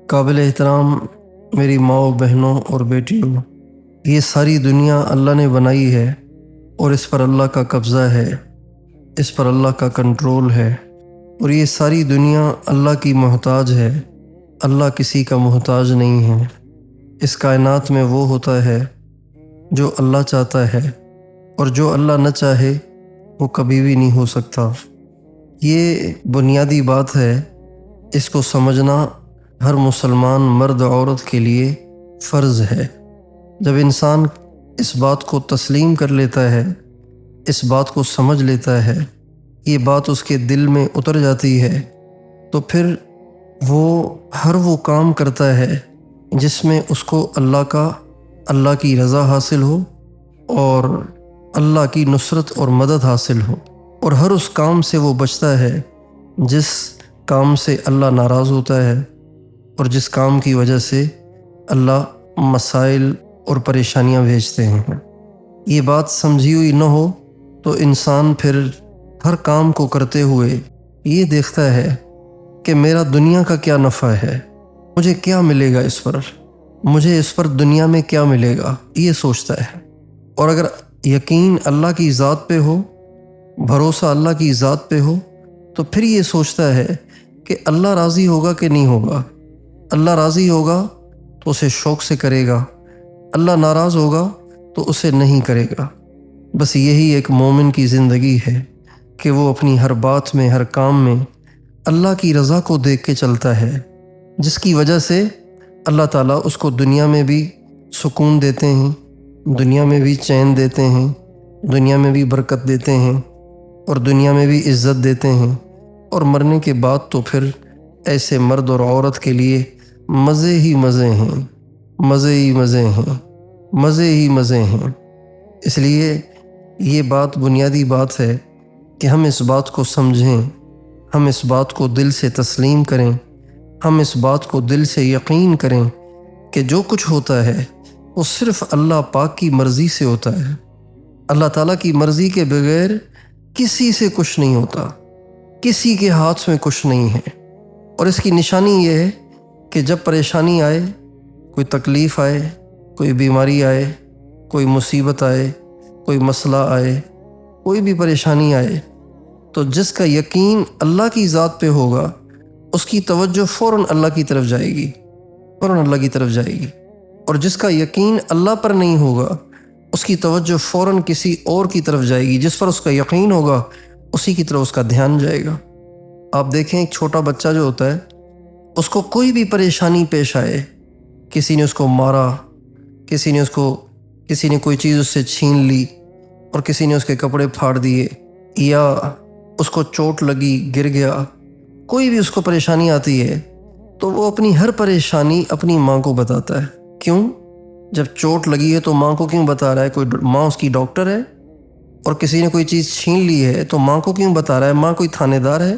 قابل احترام میری ماؤں بہنوں اور بیٹیوں، یہ ساری دنیا اللہ نے بنائی ہے اور اس پر اللہ کا قبضہ ہے، اس پر اللہ کا کنٹرول ہے، اور یہ ساری دنیا اللہ کی محتاج ہے۔ اللہ کسی کا محتاج نہیں ہے۔ اس کائنات میں وہ ہوتا ہے جو اللہ چاہتا ہے، اور جو اللہ نہ چاہے وہ کبھی بھی نہیں ہو سکتا۔ یہ بنیادی بات ہے، اس کو سمجھنا ہر مسلمان مرد عورت کے لیے فرض ہے۔ جب انسان اس بات کو تسلیم کر لیتا ہے، اس بات کو سمجھ لیتا ہے، یہ بات اس کے دل میں اتر جاتی ہے، تو پھر وہ ہر وہ کام کرتا ہے جس میں اس کو اللہ کی رضا حاصل ہو اور اللہ کی نصرت اور مدد حاصل ہو، اور ہر اس کام سے وہ بچتا ہے جس کام سے اللہ ناراض ہوتا ہے اور جس کام کی وجہ سے اللہ مسائل اور پریشانیاں بھیجتے ہیں۔ یہ بات سمجھی ہوئی نہ ہو تو انسان پھر ہر کام کو کرتے ہوئے یہ دیکھتا ہے کہ میرا دنیا کا کیا نفع ہے، مجھے کیا ملے گا اس پر، مجھے اس پر دنیا میں کیا ملے گا، یہ سوچتا ہے۔ اور اگر یقین اللہ کی ذات پہ ہو، بھروسہ اللہ کی ذات پہ ہو، تو پھر یہ سوچتا ہے کہ اللہ راضی ہوگا کہ نہیں ہوگا۔ اللہ راضی ہوگا تو اسے شوق سے کرے گا، اللہ ناراض ہوگا تو اسے نہیں کرے گا۔ بس یہی ایک مومن کی زندگی ہے کہ وہ اپنی ہر بات میں، ہر کام میں اللہ کی رضا کو دیکھ کے چلتا ہے، جس کی وجہ سے اللہ تعالیٰ اس کو دنیا میں بھی سکون دیتے ہیں، دنیا میں بھی چین دیتے ہیں، دنیا میں بھی برکت دیتے ہیں، اور دنیا میں بھی عزت دیتے ہیں، اور مرنے کے بعد تو پھر ایسے مرد اور عورت کے لیے مزے ہی مزے ہیں، مزے ہی مزے ہیں، مزے ہی مزے ہیں۔ اس لیے یہ بات بنیادی بات ہے کہ ہم اس بات کو سمجھیں، ہم اس بات کو دل سے تسلیم کریں، ہم اس بات کو دل سے یقین کریں کہ جو کچھ ہوتا ہے وہ صرف اللہ پاک کی مرضی سے ہوتا ہے۔ اللہ تعالیٰ کی مرضی کے بغیر کسی سے کچھ نہیں ہوتا، کسی کے ہاتھ میں کچھ نہیں ہے۔ اور اس کی نشانی یہ ہے کہ جب پریشانی آئے، کوئی تکلیف آئے، کوئی بیماری آئے، کوئی مصیبت آئے، کوئی مسئلہ آئے، کوئی بھی پریشانی آئے، تو جس کا یقین اللہ کی ذات پہ ہوگا اس کی توجہ فوراً اللہ کی طرف جائے گی، فوراً اللہ کی طرف جائے گی، اور جس کا یقین اللہ پر نہیں ہوگا اس کی توجہ فوراً کسی اور کی طرف جائے گی، جس پر اس کا یقین ہوگا اسی کی طرف اس کا دھیان جائے گا۔ آپ دیکھیں ایک چھوٹا بچہ جو ہوتا ہے، اس کو کوئی بھی پریشانی پیش آئے، کسی نے اس کو مارا، کسی نے کوئی چیز اس سے چھین لی، اور کسی نے اس کے کپڑے پھاڑ دیے، یا اس کو چوٹ لگی، گر گیا، کوئی بھی اس کو پریشانی آتی ہے تو وہ اپنی ہر پریشانی اپنی ماں کو بتاتا ہے۔ کیوں؟ جب چوٹ لگی ہے تو ماں کو کیوں بتا رہا ہے؟ کوئی ماں اس کی ڈاکٹر ہے؟ اور کسی نے کوئی چیز چھین لی ہے تو ماں کو کیوں بتا رہا ہے؟ ماں کوئی تھانے دار ہے؟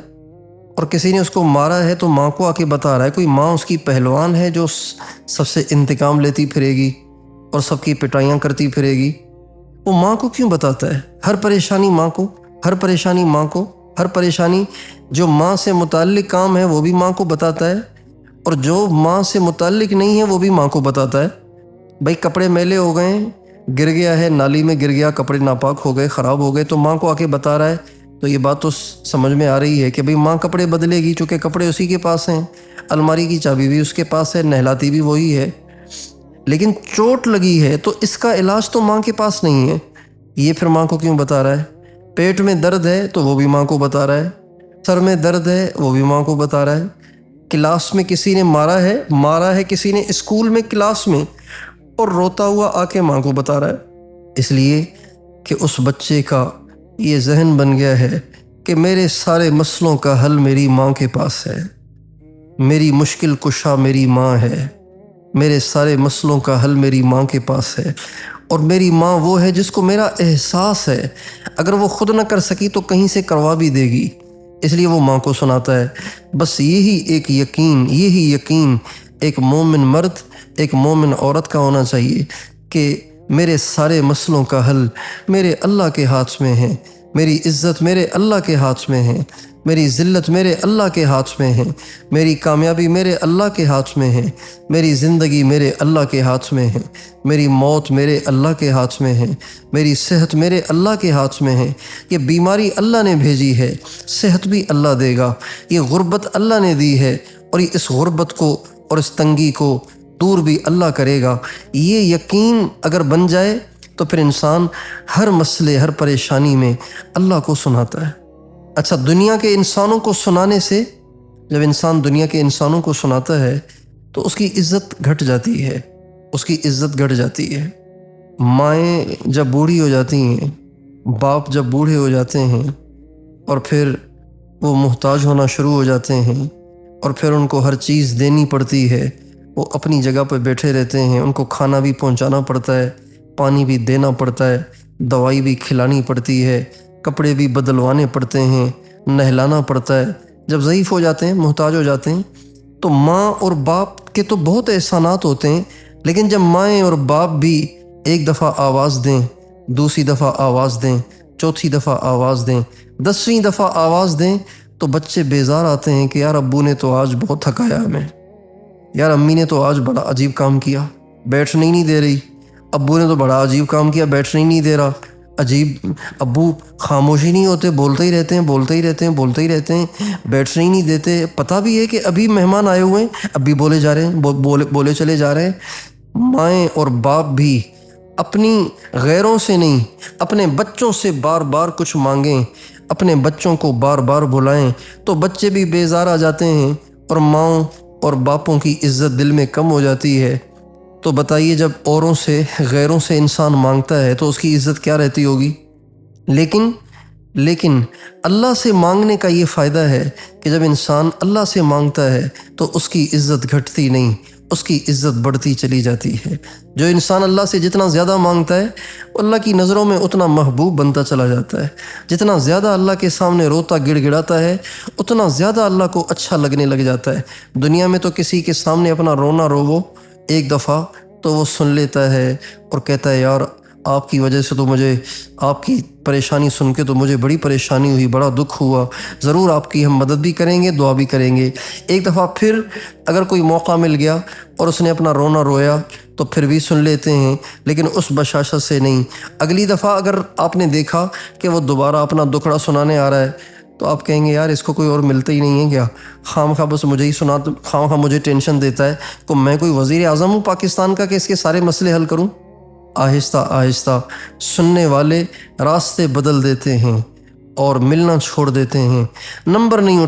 اور کسی نے اس کو مارا ہے تو ماں کو آ کے بتا رہا ہے؟ کوئی ماں اس کی پہلوان ہے جو سب سے انتقام لیتی پھرے گی اور سب کی پٹائیاں کرتی پھرے گی؟ وہ ماں کو کیوں بتاتا ہے؟ ہر پریشانی ماں کو، ہر پریشانی ماں کو، ہر پریشانی جو ماں سے متعلق کام ہے وہ بھی ماں کو بتاتا ہے، اور جو ماں سے متعلق نہیں ہے وہ بھی ماں کو بتاتا ہے۔ بھائی کپڑے میلے ہو گئے، گر گیا ہے، نالی میں گر گیا، کپڑے ناپاک ہو گئے، خراب ہو گئے، تو ماں کو آ کے بتا رہا ہے، تو یہ بات تو سمجھ میں آ رہی ہے کہ بھئی ماں کپڑے بدلے گی، چونکہ کپڑے اسی کے پاس ہیں، الماری کی چابی بھی اس کے پاس ہے، نہلاتی بھی وہی ہے۔ لیکن چوٹ لگی ہے تو اس کا علاج تو ماں کے پاس نہیں ہے، یہ پھر ماں کو کیوں بتا رہا ہے؟ پیٹ میں درد ہے تو وہ بھی ماں کو بتا رہا ہے، سر میں درد ہے وہ بھی ماں کو بتا رہا ہے، کلاس میں کسی نے مارا ہے کسی نے اسکول میں کلاس میں، اور روتا ہوا آ کے ماں کو بتا رہا ہے۔ اس لیے کہ اس بچے کا یہ ذہن بن گیا ہے کہ میرے سارے مسئلوں کا حل میری ماں کے پاس ہے، میری مشکل کشا میری ماں ہے، میرے سارے مسئلوں کا حل میری ماں کے پاس ہے، اور میری ماں وہ ہے جس کو میرا احساس ہے، اگر وہ خود نہ کر سکی تو کہیں سے کروا بھی دے گی، اس لیے وہ ماں کو سناتا ہے۔ بس یہی یقین ایک مومن مرد، ایک مومن عورت کا ہونا چاہیے کہ میرے سارے مسئلوں کا حل میرے اللہ کے ہاتھ میں ہے، میری عزت میرے اللہ کے ہاتھ میں ہے، میری ذلت میرے اللہ کے ہاتھ میں ہے، میری کامیابی میرے اللہ کے ہاتھ میں ہے، میری زندگی میرے اللہ کے ہاتھ میں ہے، میری موت میرے اللہ کے ہاتھ میں ہے، میری صحت میرے اللہ کے ہاتھ میں ہے۔ یہ بیماری اللہ نے بھیجی ہے، صحت بھی اللہ دے گا۔ یہ غربت اللہ نے دی ہے، اور اس غربت کو اور اس تنگی کو دور بھی اللہ کرے گا۔ یہ یقین اگر بن جائے تو پھر انسان ہر مسئلے ہر پریشانی میں اللہ کو سناتا ہے۔ اچھا، دنیا کے انسانوں کو سنانے سے، جب انسان دنیا کے انسانوں کو سناتا ہے تو اس کی عزت گھٹ جاتی ہے، اس کی عزت گھٹ جاتی ہے۔ مائیں جب بوڑھی ہو جاتی ہیں، باپ جب بوڑھے ہو جاتے ہیں، اور پھر وہ محتاج ہونا شروع ہو جاتے ہیں، اور پھر ان کو ہر چیز دینی پڑتی ہے، وہ اپنی جگہ پہ بیٹھے رہتے ہیں، ان کو کھانا بھی پہنچانا پڑتا ہے، پانی بھی دینا پڑتا ہے، دوائی بھی کھلانی پڑتی ہے، کپڑے بھی بدلوانے پڑتے ہیں، نہلانا پڑتا ہے۔ جب ضعیف ہو جاتے ہیں، محتاج ہو جاتے ہیں، تو ماں اور باپ کے تو بہت احسانات ہوتے ہیں، لیکن جب مائیں اور باپ بھی ایک دفعہ آواز دیں، دوسری دفعہ آواز دیں، چوتھی دفعہ آواز دیں، 10ویں دفعہ آواز دیں، تو بچے بیزار آتے ہیں کہ یار ابو نے تو آج بہت تھکایا ہمیں، یار امی نے تو آج بڑا عجیب کام کیا، بیٹھنے ہی نہیں دے رہی، ابو نے تو بڑا عجیب کام کیا، بیٹھنے ہی نہیں دے رہا، عجیب، ابو خاموشی نہیں ہوتے، بولتے ہی رہتے ہیں، بولتے ہی رہتے ہیں، بولتے ہی رہتے ہیں، بیٹھنے ہی نہیں دیتے۔ پتہ بھی ہے کہ ابھی مہمان آئے ہوئے ہیں، اب بھی بولے جا رہے ہیں، بولے چلے جا رہے ہیں۔ مائیں اور باپ بھی اپنی غیروں سے نہیں، اپنے بچوں سے بار بار کچھ مانگیں، اپنے بچوں کو بار بار بلائیں، تو بچے بھی بیزار آ جاتے ہیں، اور ماؤں اور باپوں کی عزت دل میں کم ہو جاتی ہے۔ تو بتائیے، جب اوروں سے، غیروں سے انسان مانگتا ہے تو اس کی عزت کیا رہتی ہوگی؟ لیکن اللہ سے مانگنے کا یہ فائدہ ہے کہ جب انسان اللہ سے مانگتا ہے تو اس کی عزت گھٹتی نہیں، اس کی عزت بڑھتی چلی جاتی ہے۔ جو انسان اللہ سے جتنا زیادہ مانگتا ہے، اللہ کی نظروں میں اتنا محبوب بنتا چلا جاتا ہے۔ جتنا زیادہ اللہ کے سامنے روتا گڑ گڑاتا ہے، اتنا زیادہ اللہ کو اچھا لگنے لگ جاتا ہے۔ دنیا میں تو کسی کے سامنے اپنا رونا روو ایک دفعہ تو وہ سن لیتا ہے اور کہتا ہے یار آپ کی وجہ سے تو مجھے، آپ کی پریشانی سن کے تو مجھے بڑی پریشانی ہوئی، بڑا دکھ ہوا، ضرور آپ کی ہم مدد بھی کریں گے، دعا بھی کریں گے۔ ایک دفعہ پھر اگر کوئی موقع مل گیا اور اس نے اپنا رونا رویا تو پھر بھی سن لیتے ہیں، لیکن اس بشاشت سے نہیں۔ اگلی دفعہ اگر آپ نے دیکھا کہ وہ دوبارہ اپنا دکھڑا سنانے آ رہا ہے تو آپ کہیں گے یار اس کو کوئی اور ملتا ہی نہیں ہے کیا، خواہ بس مجھے ہی سنا، خواہ مجھے ٹینشن دیتا ہے، کو میں کوئی وزیر اعظم ہوں پاکستان کا کہ اس کے سارے مسئلے حل کروں؟ آہستہ آہستہ سننے والے راستے بدل دیتے ہیں اور ملنا چھوڑ دیتے ہیں، نمبر نہیں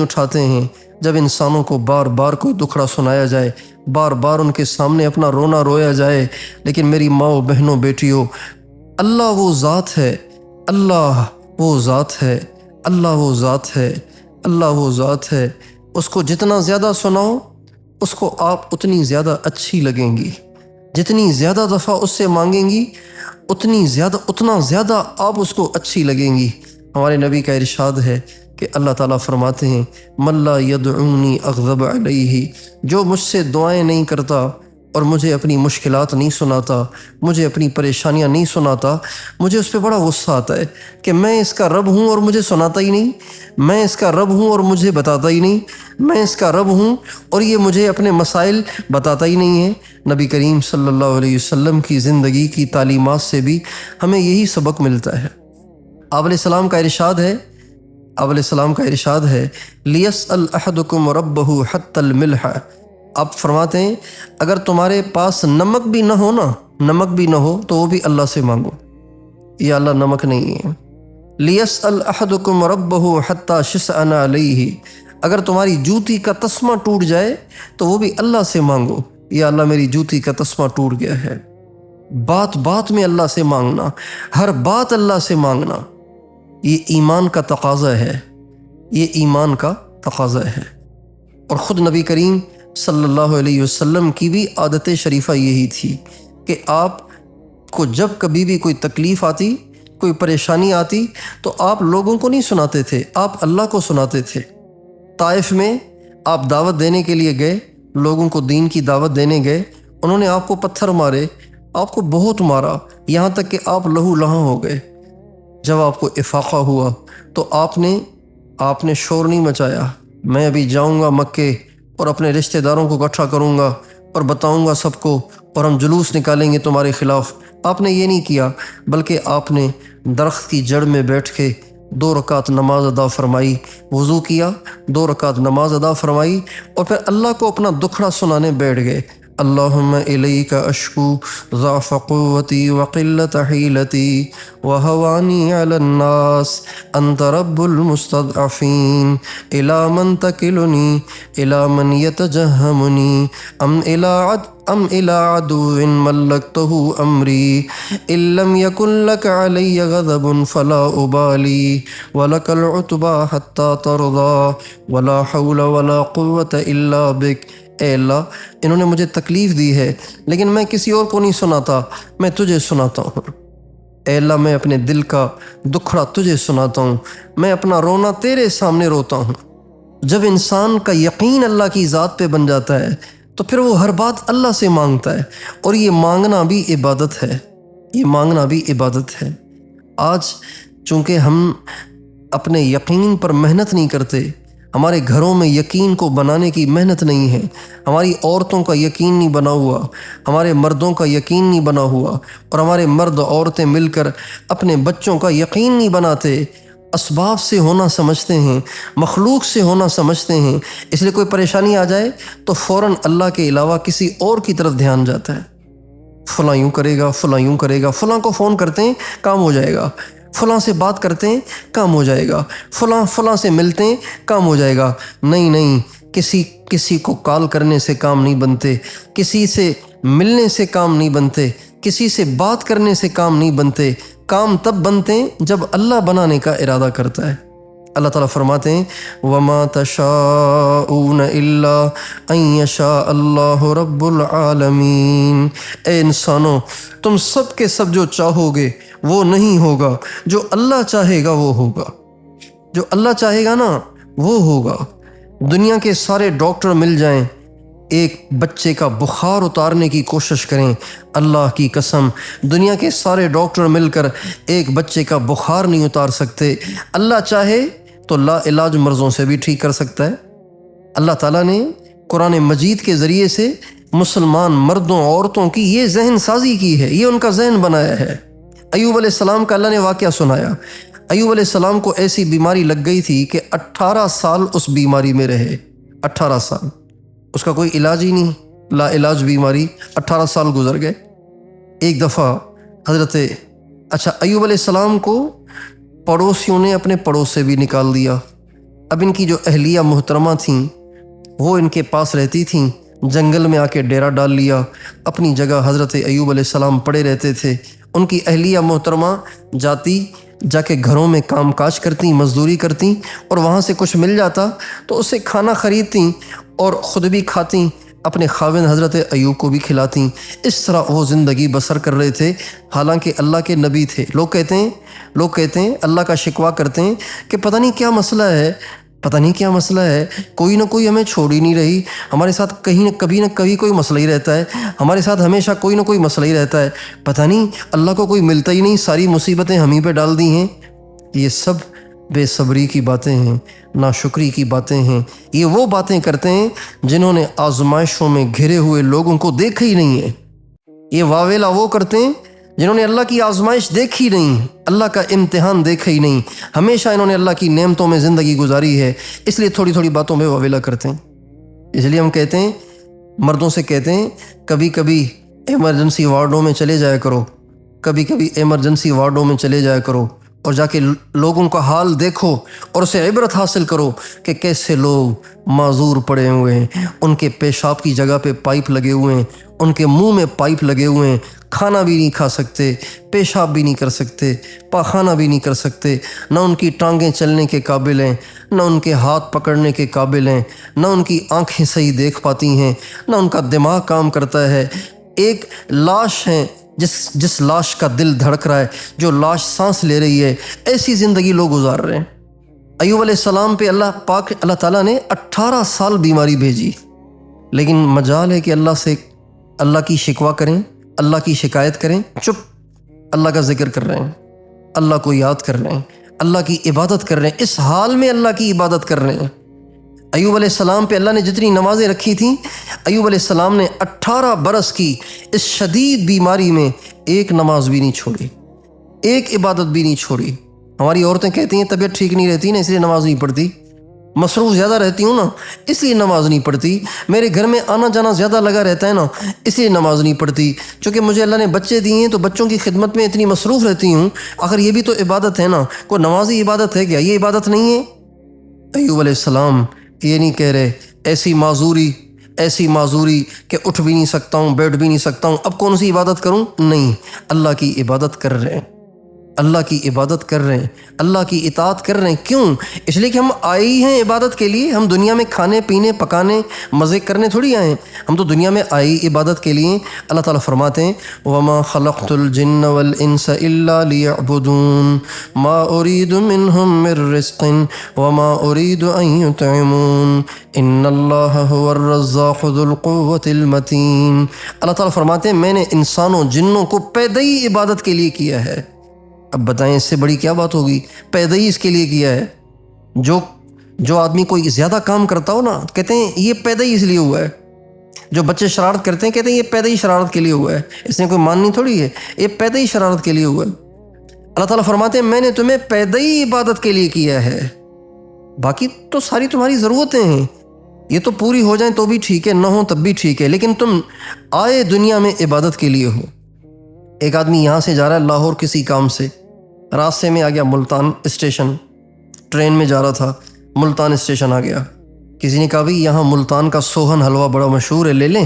اٹھاتے ہیں۔ جب انسانوں کو بار بار کوئی دکھڑا سنایا جائے، بار بار ان کے سامنے اپنا رونا رویا جائے، لیکن میری ماؤں بہنوں بیٹیوں، اللہ وہ ذات ہے، اللہ وہ ذات ہے، اللہ وہ ذات ہے، اللہ وہ ذات ہے۔ اس کو جتنا زیادہ سناؤ، اس کو آپ اتنی زیادہ اچھی لگیں گی، جتنی زیادہ دفعہ اس سے مانگیں گی اتنا زیادہ آپ اس کو اچھی لگیں گی۔ ہمارے نبی کا ارشاد ہے کہ اللہ تعالیٰ فرماتے ہیں من لا یدعونی اغضب علیہ، جو مجھ سے دعائیں نہیں کرتا اور مجھے اپنی مشکلات نہیں سناتا، مجھے اپنی پریشانیاں نہیں سناتا، مجھے اس پہ بڑا غصہ آتا ہے کہ میں اس کا رب ہوں اور مجھے سناتا ہی نہیں، میں اس کا رب ہوں اور مجھے بتاتا ہی نہیں، میں اس کا رب ہوں اور یہ مجھے اپنے مسائل بتاتا ہی نہیں ہے۔ نبی کریم صلی اللہ علیہ وسلم کی زندگی کی تعلیمات سے بھی ہمیں یہی سبق ملتا ہے۔ آپ علیہ السلام کا ارشاد ہے لیسأل احدکم ربہ حتی الملح، آپ فرماتے ہیں اگر تمہارے پاس نمک بھی نہ ہو تو وہ بھی اللہ سے مانگو، یا اللہ نمک نہیں ہے۔ لیسأل احدکم ربہ حتی شسعن علیہ، اگر تمہاری جوتی کا تسمہ ٹوٹ جائے تو وہ بھی اللہ سے مانگو، یا اللہ میری جوتی کا تسمہ ٹوٹ گیا ہے۔ بات بات میں اللہ سے مانگنا، ہر بات اللہ سے مانگنا، یہ ایمان کا تقاضا ہے، یہ ایمان کا تقاضا ہے۔ اور خود نبی کریم صلی اللہ علیہ وسلم کی بھی عادت شریفہ یہی تھی کہ آپ کو جب کبھی بھی کوئی تکلیف آتی، کوئی پریشانی آتی، تو آپ لوگوں کو نہیں سناتے تھے، آپ اللہ کو سناتے تھے۔ طائف میں آپ دعوت دینے کے لیے گئے، لوگوں کو دین کی دعوت دینے گئے، انہوں نے آپ کو پتھر مارے، آپ کو بہت مارا، یہاں تک کہ آپ لہو لہاں ہو گئے۔ جب آپ کو افاقہ ہوا تو آپ نے شور نہیں مچایا، میں ابھی جاؤں گا مکے اور اپنے رشتہ داروں کو اکٹھا کروں گا اور بتاؤں گا سب کو اور ہم جلوس نکالیں گے تمہارے خلاف۔ آپ نے یہ نہیں کیا، بلکہ آپ نے درخت کی جڑ میں بیٹھ کے 2 رکعت نماز ادا فرمائی، وضو کیا، 2 رکعت نماز ادا فرمائی، اور پھر اللہ کو اپنا دکھڑا سنانے بیٹھ گئے۔ اللہم الیک اشکو ضعف قوتی وقلت حیلتی وہوانی علی الناس انت رب المستضعفین الی من تکلنی الی من یتجہمنی ام الی عدو ملکتہ امری ان لم یکن لک علی غضب فلا ابالی ولک العتبی حتی ترضی ولا حول ولا قوة الا بک۔ اے اللہ، انہوں نے مجھے تکلیف دی ہے لیکن میں کسی اور کو نہیں سناتا، میں تجھے سناتا ہوں۔ اے اللہ، میں اپنے دل کا دکھڑا تجھے سناتا ہوں، میں اپنا رونا تیرے سامنے روتا ہوں۔ جب انسان کا یقین اللہ کی ذات پہ بن جاتا ہے تو پھر وہ ہر بات اللہ سے مانگتا ہے، اور یہ مانگنا بھی عبادت ہے، یہ مانگنا بھی عبادت ہے۔ آج چونکہ ہم اپنے یقین پر محنت نہیں کرتے، ہمارے گھروں میں یقین کو بنانے کی محنت نہیں ہے، ہماری عورتوں کا یقین نہیں بنا ہوا، ہمارے مردوں کا یقین نہیں بنا ہوا، اور ہمارے مرد عورتیں مل کر اپنے بچوں کا یقین نہیں بناتے، اسباب سے ہونا سمجھتے ہیں، مخلوق سے ہونا سمجھتے ہیں، اس لیے کوئی پریشانی آ جائے تو فوراً اللہ کے علاوہ کسی اور کی طرف دھیان جاتا ہے۔ فلاں یوں کرے گا، فلاں یوں کرے گا، فلاں کو فون کرتے ہیں کام ہو جائے گا، فلاں سے بات کرتے ہیں کام ہو جائے گا، فلاں سے ملتے ہیں کام ہو جائے گا۔ نہیں، کسی کو کال کرنے سے کام نہیں بنتے، کسی سے ملنے سے کام نہیں بنتے، کسی سے بات کرنے سے کام نہیں بنتے۔ کام تب بنتے ہیں جب اللہ بنانے کا ارادہ کرتا ہے۔ اللہ تعالیٰ فرماتے ہیں وَمَا تَشَاءُونَ إِلَّا أَن يَشَاءَ اللَّهُ رَبُّ الْعَالَمِينَ۔ اے انسانوں، تم سب کے سب جو چاہو گے وہ نہیں ہوگا، جو اللہ چاہے گا وہ ہوگا، جو اللہ چاہے گا نا وہ ہوگا۔ دنیا کے سارے ڈاکٹر مل جائیں، ایک بچے کا بخار اتارنے کی کوشش کریں، اللہ کی قسم دنیا کے سارے ڈاکٹر مل کر ایک بچے کا بخار نہیں اتار سکتے۔ اللہ چاہے تو لا علاج مرضوں سے بھی ٹھیک کر سکتا ہے۔ اللہ تعالیٰ نے قرآن مجید کے ذریعے سے مسلمان مردوں عورتوں کی یہ ذہن سازی کی ہے، یہ ان کا ذہن بنایا ہے۔ ایوب علیہ السلام کا اللہ نے واقعہ سنایا۔ ایوب علیہ السلام کو ایسی بیماری لگ گئی تھی کہ 18 سال اس بیماری میں رہے، 18 سال، اس کا کوئی علاج ہی نہیں، لا علاج بیماری، 18 سال گزر گئے۔ ایک دفعہ ایوب علیہ السلام کو پڑوسیوں نے اپنے پڑوس سے بھی نکال دیا۔ اب ان کی جو اہلیہ محترمہ تھیں وہ ان کے پاس رہتی تھیں، جنگل میں آ کے ڈیرا ڈال لیا، اپنی جگہ حضرت ایوب علیہ السلام پڑے رہتے تھے۔ ان کی اہلیہ محترمہ جا کے گھروں میں کام کاج کرتی، مزدوری کرتی، اور وہاں سے کچھ مل جاتا تو اسے کھانا خریدتیں اور خود بھی کھاتیں، اپنے خاوند حضرت ایوب کو بھی کھلاتیں۔ اس طرح وہ زندگی بسر کر رہے تھے، حالانکہ اللہ کے نبی تھے۔ لوگ کہتے ہیں اللہ کا شکوہ کرتے ہیں کہ پتہ نہیں کیا مسئلہ ہے، کوئی نہ کوئی ہمیں چھوڑ ہی نہیں رہی، ہمارے ساتھ کبھی نہ کبھی کوئی مسئلہ ہی رہتا ہے، ہمارے ساتھ ہمیشہ کوئی نہ کوئی مسئلہ ہی رہتا ہے، پتہ نہیں اللہ کو کوئی ملتا ہی نہیں، ساری مصیبتیں ہم ہی پہ ڈال دی ہیں۔ یہ سب بے صبری کی باتیں ہیں، ناشکری کی باتیں ہیں۔ یہ وہ باتیں کرتے ہیں جنہوں نے آزمائشوں میں گھرے ہوئے لوگوں کو دیکھا ہی نہیں ہے۔ یہ واویلا وہ کرتے ہیں جنہوں نے اللہ کی آزمائش دیکھی نہیں، اللہ کا امتحان دیکھا ہی نہیں، ہمیشہ انہوں نے اللہ کی نعمتوں میں زندگی گزاری ہے، اس لیے تھوڑی تھوڑی باتوں میں واویلا کرتے ہیں۔ اس لیے ہم کہتے ہیں، مردوں سے کہتے ہیں، کبھی کبھی ایمرجنسی وارڈوں میں چلے جایا کرو، اور جا کے لوگوں کا حال دیکھو اور اسے عبرت حاصل کرو کہ کیسے لوگ معذور پڑے ہوئے ہیں، ان کے پیشاب کی جگہ پہ پائپ لگے ہوئے ہیں، ان کے منہ میں پائپ لگے ہوئے ہیں، کھانا بھی نہیں کھا سکتے، پیشاب بھی نہیں کر سکتے، پاخانہ بھی نہیں کر سکتے، نہ ان کی ٹانگیں چلنے کے قابل ہیں، نہ ان کے ہاتھ پکڑنے کے قابل ہیں، نہ ان کی آنکھیں صحیح دیکھ پاتی ہیں، نہ ان کا دماغ کام کرتا ہے۔ ایک لاش ہے، جس لاش کا دل دھڑک رہا ہے، جو لاش سانس لے رہی ہے، ایسی زندگی لوگ گزار رہے ہیں۔ ایوب علیہ السلام پہ اللہ تعالیٰ نے 18 سال بیماری بھیجی، لیکن مجال ہے کہ اللہ کی شکوہ کریں، اللہ کی شکایت کریں، چپ، اللہ کا ذکر کر رہے ہیں۔ اللہ کو یاد کر رہے ہیں، اللہ کی عبادت کر رہے ہیں، اس حال میں اللہ کی عبادت کر رہے ہیں۔ ایوب علیہ السلام پہ اللہ نے جتنی نمازیں رکھی تھیں، ایوب علیہ السلام نے 18 برس کی اس شدید بیماری میں ایک نماز بھی نہیں چھوڑی، ایک عبادت بھی نہیں چھوڑی۔ ہماری عورتیں کہتی ہیں طبیعت ٹھیک نہیں رہتی نا اس لیے نماز نہیں پڑھتی، مصروف زیادہ رہتی ہوں نا اس لیے نماز نہیں پڑھتی، میرے گھر میں آنا جانا زیادہ لگا رہتا ہے نا اس لیے نماز نہیں پڑھتی، چونکہ مجھے اللہ نے بچے دیے ہیں تو بچوں کی خدمت میں اتنی مصروف رہتی ہوں۔ آخر یہ بھی تو عبادت ہے نا، کوئی نماز ہی عبادت ہے کیا؟ یہ عبادت نہیں ہے؟ ایوب علیہ السلام یہ نہیں کہہ رہے ایسی معذوری کہ اٹھ بھی نہیں سکتا ہوں، بیٹھ بھی نہیں سکتا ہوں، اب کون سی عبادت کروں؟ نہیں، اللہ کی عبادت کر رہے ہیں، اللہ کی عبادت کر رہے ہیں، اللہ کی اطاعت کر رہے ہیں۔ کیوں؟ اس لیے کہ ہم آئے ہی ہیں عبادت کے لیے، ہم دنیا میں کھانے پینے پکانے مزے کرنے تھوڑی آئے ہیں، ہم تو دنیا میں آئے ہی عبادت کے لیے۔ اللہ تعالیٰ فرماتے ہیں وَمَا خَلَقْتُ الْجِنَّ وَالْإِنسَ إِلَّا لِيَعْبُدُونَ مَا أُرِيدُ مِنْهُمْ مِنْ رِزْقٍ وَمَا أُرِيدُ أَنْ يُطْعِمُونَ إِنَّ اللَّهَ هُوَ الرَّزَّاقُ ذُو الْقُوَّةِ الْمَتِينَ۔ اللہ تعالیٰ فرماتے ہیں میں نے انسانوں جنوں کو پیدا ہی عبادت کے لیے کیا ہے۔ اب بتائیں اس سے بڑی کیا بات ہوگی؟ پیدا ہی اس کے لیے کیا ہے۔ جو آدمی کوئی زیادہ کام کرتا ہو نا کہتے ہیں یہ پیدا ہی اس لیے ہوا ہے۔ جو بچے شرارت کرتے ہیں کہتے ہیں یہ پیدا ہی شرارت کے لیے ہوا ہے، اس نے کوئی ماننی تھوڑی ہے، یہ پیدا ہی شرارت کے لیے ہوا ہے۔ اللہ تعالیٰ فرماتے ہیں میں نے تمہیں پیدا ہی عبادت کے لیے کیا ہے، باقی تو ساری تمہاری ضرورتیں ہیں، یہ تو پوری ہو جائیں تو بھی ٹھیک ہے، نہ ہو تب بھی ٹھیک ہے، لیکن تم آئے دنیا میں عبادت کے لیے ہو۔ ایک آدمی یہاں سے جا رہا ہے لاہور کسی کام سے، راستے میں آ گیا ملتان اسٹیشن، ٹرین میں جا رہا تھا، ملتان اسٹیشن آ گیا، کسی نے کہا بھئی یہاں ملتان کا سوہن حلوہ بڑا مشہور ہے، لے لیں؟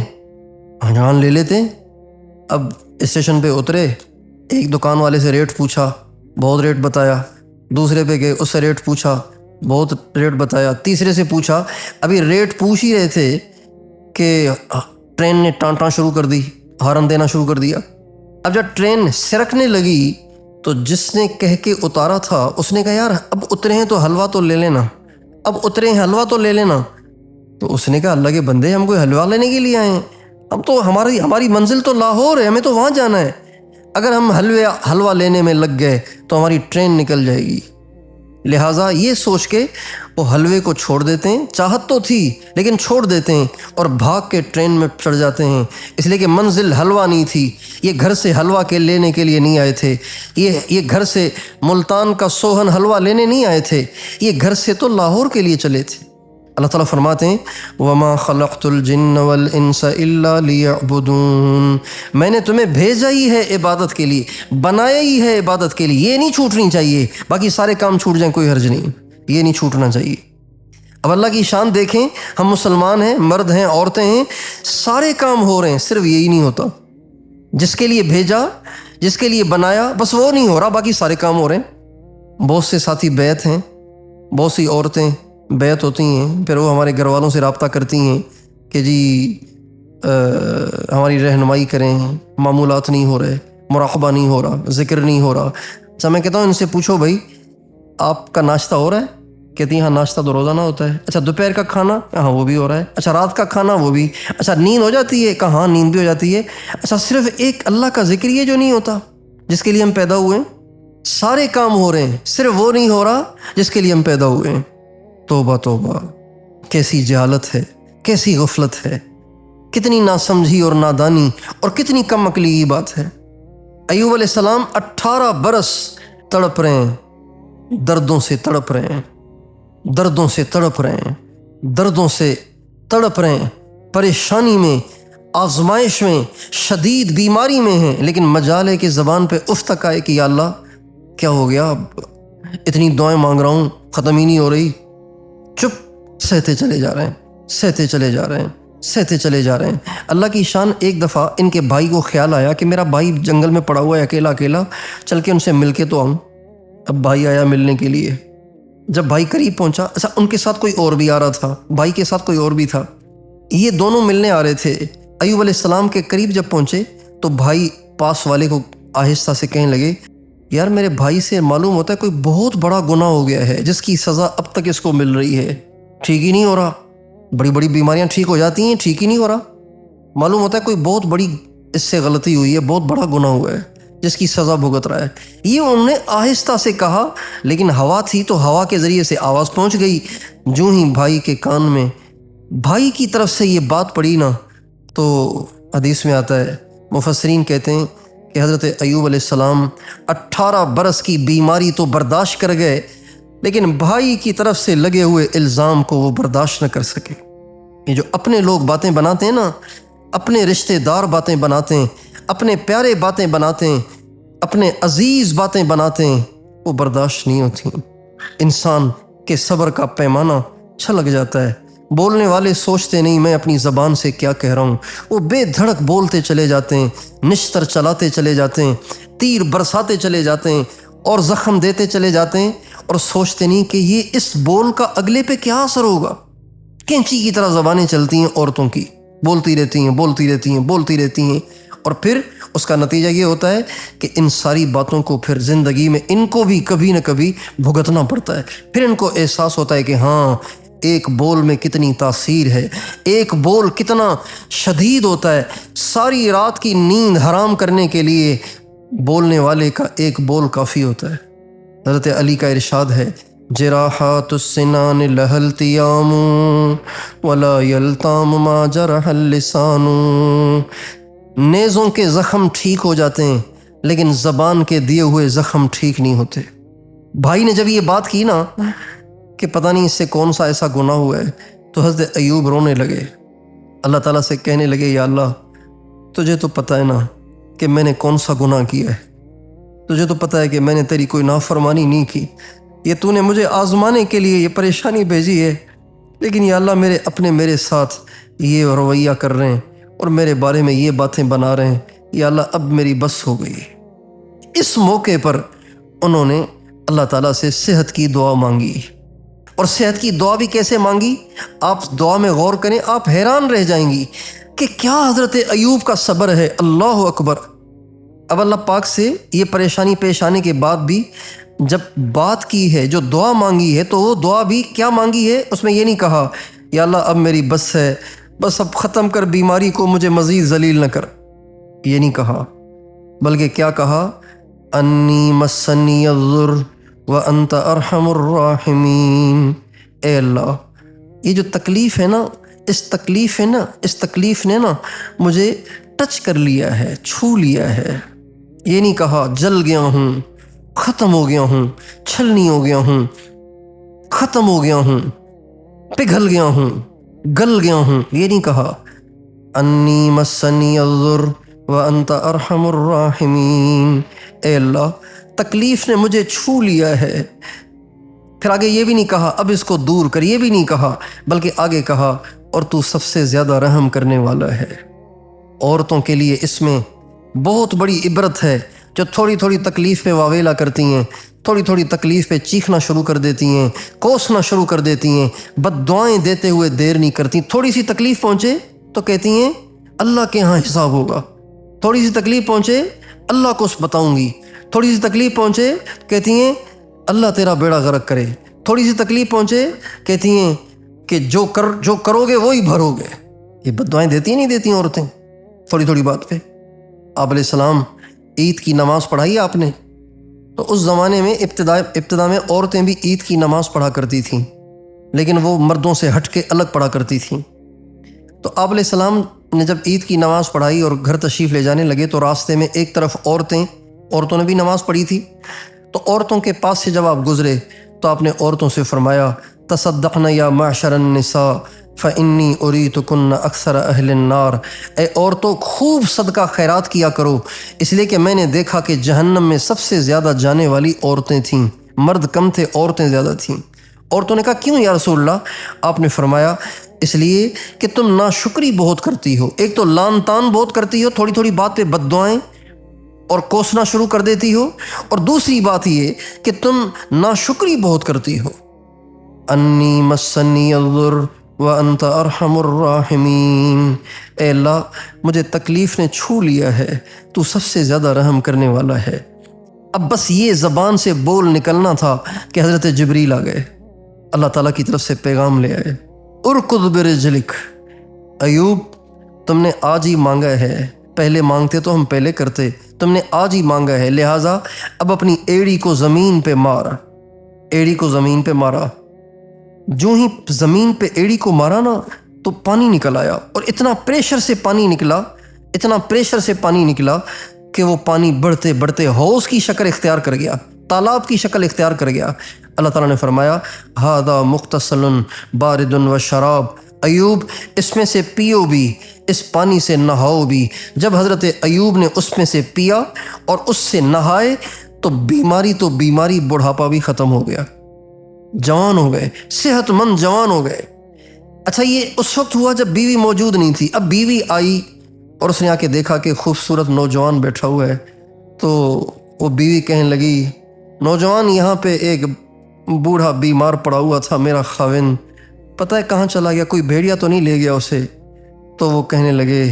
جان لے لیتے۔ اب اسٹیشن پہ اترے، ایک دکان والے سے ریٹ پوچھا، بہت ریٹ بتایا، دوسرے پہ گئے اس سے ریٹ پوچھا، بہت ریٹ بتایا، تیسرے سے پوچھا، ابھی ریٹ پوچھ ہی رہے تھے کہ ٹرین نے ٹانٹاں شروع کر دی، ہارن دینا شروع کر دیا۔ اب جب ٹرین سرکنے لگی تو جس نے کہہ کے اتارا تھا اس نے کہا یار اب اترے ہیں تو حلوہ تو لے لینا، اب اترے ہیں حلوہ تو لے لینا۔ تو اس نے کہا اللہ کے بندے ہم کوئی حلوہ لینے کے لیے آئے ہیں، ہم تو ہماری منزل تو لاہور ہے، ہمیں تو وہاں جانا ہے، اگر ہم حلوہ لینے میں لگ گئے تو ہماری ٹرین نکل جائے گی۔ لہٰذا یہ سوچ کے وہ حلوے کو چھوڑ دیتے ہیں، چاہت تو تھی لیکن چھوڑ دیتے ہیں اور بھاگ کے ٹرین میں چڑھ جاتے ہیں، اس لیے کہ منزل حلوہ نہیں تھی، یہ گھر سے حلوہ کے لینے کے لیے نہیں آئے تھے، یہ گھر سے ملتان کا سوہن حلوہ لینے نہیں آئے تھے، یہ گھر سے تو لاہور کے لیے چلے تھے۔ اللہ تعالیٰ فرماتے ہیں وَمَا خَلَقْتُ الْجِنَّ وَالْإِنسَ إِلَّا لِيَعْبُدُونَ میں نے تمہیں بھیجا ہی ہے عبادت کے لیے، بنایا ہی ہے عبادت کے لیے، یہ نہیں چھوٹنی چاہیے، باقی سارے کام چھوٹ جائیں کوئی حرج نہیں، یہ نہیں چھوٹنا چاہیے۔ اب اللہ کی شان دیکھیں، ہم مسلمان ہیں، مرد ہیں، عورتیں ہیں، سارے کام ہو رہے ہیں، صرف یہی نہیں ہوتا، جس کے لیے بھیجا، جس کے لیے بنایا بس وہ نہیں ہو رہا، باقی سارے کام ہو رہے ہیں۔ بہت سے ساتھی بیعت ہیں، بہت سی عورتیں بیعت ہوتی ہیں، پھر وہ ہمارے گھر والوں سے رابطہ کرتی ہیں کہ جی ہماری رہنمائی کریں، معمولات نہیں ہو رہے، مراقبہ نہیں ہو رہا، ذکر نہیں ہو رہا۔ اچھا میں کہتا ہوں ان سے پوچھو بھائی آپ کا ناشتہ ہو رہا ہے؟ کہتی ہیں ہاں ناشتہ تو روزانہ ہوتا ہے۔ اچھا دوپہر کا کھانا؟ ہاں وہ بھی ہو رہا ہے۔ اچھا رات کا کھانا؟ وہ بھی۔ اچھا نیند ہو جاتی ہے؟ کہاں نیند بھی ہو جاتی ہے۔ اچھا صرف ایک اللہ کا ذکر یہ جو نہیں ہوتا جس کے لیے ہم پیدا ہوئے ہیں؟ سارے کام ہو رہے ہیں، صرف وہ نہیں ہو رہا جس کے لیے ہم پیدا ہوئے ہیں۔ توبہ توبہ، کیسی جہالت ہے، کیسی غفلت ہے، کتنی ناسمجھی اور نادانی اور کتنی کم عقلی کی بات ہے۔ ایوب علیہ السلام 18 برس تڑپ رہے ہیں، دردوں سے تڑپ رہے ہیں، دردوں سے تڑپ رہے ہیں، دردوں سے تڑپ رہے ہیں، پریشانی میں، آزمائش میں، شدید بیماری میں ہیں، لیکن مجال ہے کہ زبان پہ اف تک آئے کہ یا اللہ کیا ہو گیا، اتنی دعائیں مانگ رہا ہوں ختم ہی نہیں ہو رہی، چپ سہتے چلے جا رہے ہیں، سہتے چلے جا رہے ہیں، سہتے چلے جا رہے ہیں۔ اللہ کی شان ایک دفعہ ان کے بھائی کو خیال آیا کہ میرا بھائی جنگل میں پڑا ہوا ہے اکیلا اکیلا، چل کے ان سے مل کے تو آؤں۔ اب بھائی آیا ملنے کے لیے، جب بھائی قریب پہنچا، اچھا ان کے ساتھ کوئی اور بھی آ رہا تھا، بھائی کے ساتھ کوئی اور بھی تھا، یہ دونوں ملنے آ رہے تھے۔ ایوب علیہ السلام کے قریب جب پہنچے تو بھائی پاس والے کو آہستہ سے کہنے لگے یار میرے بھائی سے معلوم ہوتا ہے کوئی بہت بڑا گناہ ہو گیا ہے جس کی سزا اب تک اس کو مل رہی ہے، ٹھیک ہی نہیں ہو رہا، بڑی بڑی بیماریاں ٹھیک ہو جاتی ہیں، ٹھیک ہی نہیں ہو رہا، معلوم ہوتا ہے کوئی بہت بڑی اس سے غلطی ہوئی ہے، بہت بڑا گناہ ہوا ہے، جس کی سزا بھگت رہا ہے۔ یہ انہوں نے آہستہ سے کہا، لیکن ہوا تھی تو ہوا کے ذریعے سے آواز پہنچ گئی۔ جو ہی بھائی کے کان میں بھائی کی طرف سے یہ بات پڑی نا، تو حدیث میں آتا ہے، مفسرین کہتے ہیں کہ حضرت ایوب علیہ السلام 18 برس کی بیماری تو برداشت کر گئے، لیکن بھائی کی طرف سے لگے ہوئے الزام کو وہ برداشت نہ کر سکے۔ یہ جو اپنے لوگ باتیں بناتے ہیں نا، اپنے رشتہ دار باتیں بناتے ہیں، اپنے پیارے باتیں بناتے ہیں، اپنے عزیز باتیں بناتے ہیں، وہ برداشت نہیں ہوتی۔ انسان کے صبر کا پیمانہ چھلک جاتا ہے۔ بولنے والے سوچتے نہیں میں اپنی زبان سے کیا کہہ رہا ہوں، وہ بے دھڑک بولتے چلے جاتے ہیں، نشتر چلاتے چلے جاتے ہیں، تیر برساتے چلے جاتے ہیں اور زخم دیتے چلے جاتے ہیں، اور سوچتے نہیں کہ یہ اس بول کا اگلے پہ کیا اثر ہوگا۔ کینچی کی طرح زبانیں چلتی ہیں عورتوں کی، بولتی رہتی ہیں بولتی رہتی ہیں بولتی رہتی ہیں، اور پھر اس کا نتیجہ یہ ہوتا ہے کہ ان ساری باتوں کو پھر زندگی میں ان کو بھی کبھی نہ کبھی بھگتنا پڑتا ہے۔ پھر ان کو احساس ہوتا ہے کہ ہاں، ایک بول میں کتنی تاثیر ہے، ایک بول کتنا شدید ہوتا ہے۔ ساری رات کی نیند حرام کرنے کے لیے بولنے والے کا ایک بول کافی ہوتا ہے۔ حضرت علی کا ارشاد ہے، جراحات السنان لها التیام ولا یلتام ما جرح اللسان۔ نیزوں کے زخم ٹھیک ہو جاتے ہیں، لیکن زبان کے دیے ہوئے زخم ٹھیک نہیں ہوتے۔ بھائی نے جب یہ بات کی نا کہ پتہ نہیں اس سے کون سا ایسا گناہ ہوا ہے، تو حضرت ایوب رونے لگے، اللہ تعالیٰ سے کہنے لگے، یا اللہ تجھے تو پتہ ہے نا کہ میں نے کون سا گناہ کیا ہے، تجھے تو پتہ ہے کہ میں نے تیری کوئی نافرمانی نہیں کی، یہ تو نے مجھے آزمانے کے لیے یہ پریشانی بھیجی ہے، لیکن یا اللہ میرے ساتھ یہ رویہ کر رہے ہیں اور میرے بارے میں یہ باتیں بنا رہے ہیں، یا اللہ اب میری بس ہو گئی۔ اس موقع پر انہوں نے اللہ تعالیٰ سے صحت کی دعا مانگی، اور صحت کی دعا بھی کیسے مانگی؟ آپ دعا میں غور کریں، آپ حیران رہ جائیں گی کہ کیا حضرت ایوب کا صبر ہے، اللہ اکبر۔ اب اللہ پاک سے یہ پریشانی پیش آنے کے بعد بھی جب بات کی ہے، جو دعا مانگی ہے، تو وہ دعا بھی کیا مانگی ہے؟ اس میں یہ نہیں کہا یا اللہ اب میری بس ہے، بس اب ختم کر بیماری کو، مجھے مزید ذلیل نہ کر، یہ نہیں کہا، بلکہ کیا کہا؟ انی مسنی الضر وانت ارحم الراحمین۔ اے اللہ، یہ جو تکلیف ہے نا، اس تکلیف نے نا مجھے ٹچ کر لیا ہے، چھو لیا ہے۔ یہ نہیں کہا جل گیا ہوں، ختم ہو گیا ہوں، چھلنی ہو گیا ہوں، ختم ہو گیا ہوں، پگھل گیا ہوں، گل گیا ہوں، یہ نہیں کہا۔ انی مسنی الضر وانت ارحم الراحمین۔ اے اللہ، تکلیف نے مجھے چھو لیا ہے۔ پھر آگے یہ بھی نہیں کہا اب اس کو دور کر، یہ بھی نہیں کہا، بلکہ آگے کہا اور تو سب سے زیادہ رحم کرنے والا ہے۔ عورتوں کے لیے اس میں بہت بڑی عبرت ہے، جو تھوڑی تھوڑی تکلیف پہ واویلا کرتی ہیں، تھوڑی تھوڑی تکلیف پہ چیخنا شروع کر دیتی ہیں، کوسنا شروع کر دیتی ہیں، بد دعائیں دیتے ہوئے دیر نہیں کرتی۔ تھوڑی سی تکلیف پہنچے تو کہتی ہیں اللہ کے ہاں حساب ہوگا، تھوڑی سی تکلیف پہنچے اللہ کو بتاؤں گی، تھوڑی سی تکلیف پہنچے کہتی ہیں اللہ تیرا بیڑا غرق کرے، تھوڑی سی تکلیف پہنچے کہتی ہیں کہ جو کرو گے وہی بھرو گے۔ یہ بد دعائیں دیتی ہیں نہیں دیتی ہیں عورتیں تھوڑی تھوڑی بات پہ؟ آپ علیہ السلام عید کی نماز پڑھائی آپ نے، تو اس زمانے میں ابتدا میں عورتیں بھی عید کی نماز پڑھا کرتی تھیں، لیکن وہ مردوں سے ہٹ کے الگ پڑھا کرتی تھیں۔ تو آپ علیہ السلام نے جب عید کی نماز پڑھائی اور گھر تشریف لے جانے لگے، تو راستے میں ایک طرف عورتوں نے بھی نماز پڑھی تھی، تو عورتوں کے پاس سے جب آپ گزرے تو آپ نے عورتوں سے فرمایا تصدقن یا معشر النساء فانی اریتکن اکثر اہل النار۔ اے عورتوں، خوب صدقہ خیرات کیا کرو، اس لیے کہ میں نے دیکھا کہ جہنم میں سب سے زیادہ جانے والی عورتیں تھیں، مرد کم تھے، عورتیں زیادہ تھیں۔ عورتوں نے کہا کیوں یا رسول اللہ؟ آپ نے فرمایا اس لیے کہ تم ناشکری بہت کرتی ہو، ایک تو لان تان بہت کرتی ہو، تھوڑی تھوڑی بات پہ بد دعائیں اور کوسنا شروع کر دیتی ہو، اور دوسری بات یہ کہ تم ناشکری بہت کرتی ہو۔ انی مسنی الضر وانت ارحم الراحمین۔ اے اللہ، مجھے تکلیف نے چھو لیا ہے، تو سب سے زیادہ رحم کرنے والا ہے۔ اب بس یہ زبان سے بول نکلنا تھا کہ حضرت جبریل آ گئے، اللہ تعالیٰ کی طرف سے پیغام لے آئے، ارکض برجلک، ایوب تم نے آج ہی مانگا ہے، پہلے مانگتے تو ہم پہلے کرتے، تم نے آج ہی مانگا ہے، لہٰذا اب اپنی ایڑی کو زمین پہ مارا، ایڑی کو زمین پہ مارا۔ جو ہی زمین پہ ایڑی کو مارا نا تو پانی نکل آیا، اور اتنا پریشر سے پانی نکلا، اتنا پریشر سے پانی نکلا کہ وہ پانی بڑھتے بڑھتے حوض کی شکل اختیار کر گیا، تالاب کی شکل اختیار کر گیا۔ اللہ تعالیٰ نے فرمایا ھذا مغتسل بارد و شراب، ایوب اس میں سے پیو بھی، اس پانی سے نہاؤ بھی۔ جب حضرت ایوب نے اس میں سے پیا اور اس سے نہائے تو بیماری بڑھاپا بھی ختم ہو گیا، جوان ہو گئے، صحت مند جوان ہو گئے۔ اچھا یہ اس وقت ہوا جب بیوی موجود نہیں تھی۔ اب بیوی آئی اور اس نے آ کے دیکھا کہ خوبصورت نوجوان بیٹھا ہوا ہے، تو وہ بیوی کہنے لگی نوجوان یہاں پہ ایک بوڑھا بیمار پڑا ہوا تھا، میرا خاوند پتہ ہے کہاں چلا گیا، کوئی بھیڑیا تو نہیں لے گیا اسے؟ تو وہ کہنے لگے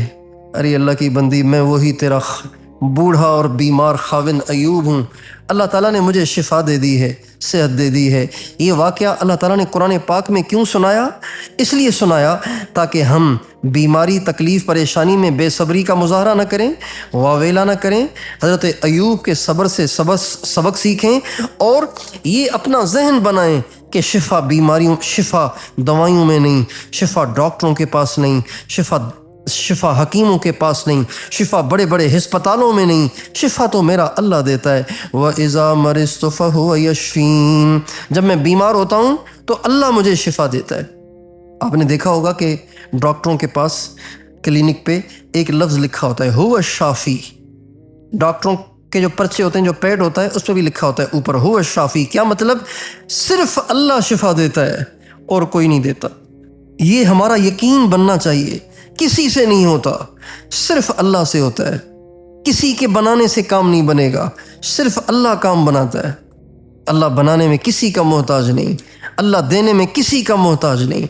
ارے اللہ کی بندی، میں وہی تیرا بوڑھا اور بیمار خاوند ایوب ہوں، اللہ تعالیٰ نے مجھے شفا دے دی ہے، صحت دے دی ہے۔ یہ واقعہ اللہ تعالیٰ نے قرآن پاک میں کیوں سنایا؟ اس لیے سنایا تاکہ ہم بیماری، تکلیف، پریشانی میں بے صبری کا مظاہرہ نہ کریں، واویلا نہ کریں، حضرت ایوب کے صبر سے سبق سیکھیں، اور یہ اپنا ذہن بنائیں کہ شفا شفا دوائیوں میں نہیں، شفا ڈاکٹروں کے پاس نہیں، شفا حکیموں کے پاس نہیں، شفا بڑے بڑے ہسپتالوں میں نہیں، شفا تو میرا اللہ دیتا ہے۔ وَإِذَا مَرِضْتُ فَهُوَ يَشْفِينِ، جب میں بیمار ہوتا ہوں تو اللہ مجھے شفا دیتا ہے۔ آپ نے دیکھا ہوگا کہ ڈاکٹروں کے پاس کلینک پہ ایک لفظ لکھا ہوتا ہے هو الشافی، ڈاکٹروں کے جو پرچے ہوتے ہیں، جو پیڈ ہوتا ہے اس پہ بھی لکھا ہوتا ہے اوپر هو الشافی۔ کیا مطلب؟ صرف اللہ شفا دیتا ہے اور کوئی نہیں دیتا۔ یہ ہمارا یقین بننا چاہیے، کسی سے نہیں ہوتا، صرف اللہ سے ہوتا ہے۔ کسی کے بنانے سے کام نہیں بنے گا، صرف اللہ کام بناتا ہے۔ اللہ بنانے میں کسی کا محتاج نہیں، اللہ دینے میں کسی کا محتاج نہیں۔